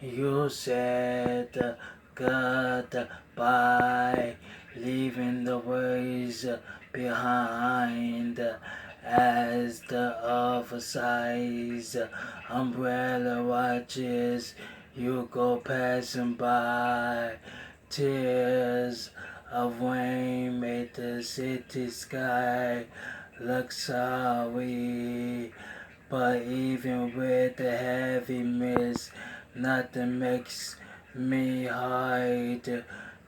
You said goodbye, leaving the worries behind as the oversized umbrella watches you go passing by. Tears of rain made the city sky look sorry. But even with the heavy mist, nothing makes me hard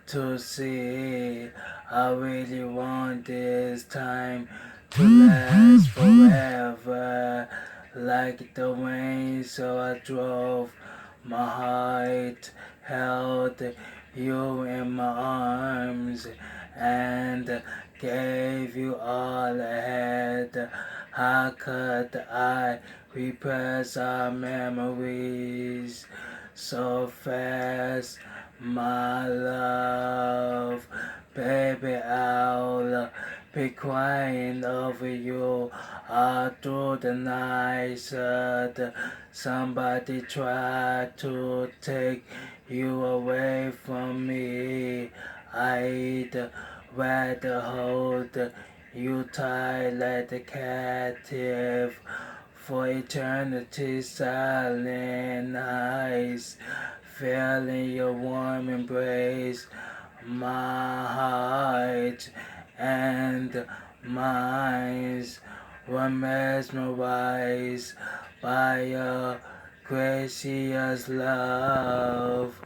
to see. I really want this time to last forever, like the rain. So I drove my heart, held you in my arms, and gave you all I had. How could I repress our memories so fast, my love? Baby, I'll be crying over you all through the night. Should somebody try to take you away from me, I'd rather hold you tight like a captive for eternity. Silent nights, feeling your warm embrace, my heart and minds were mesmerized by your gracious love.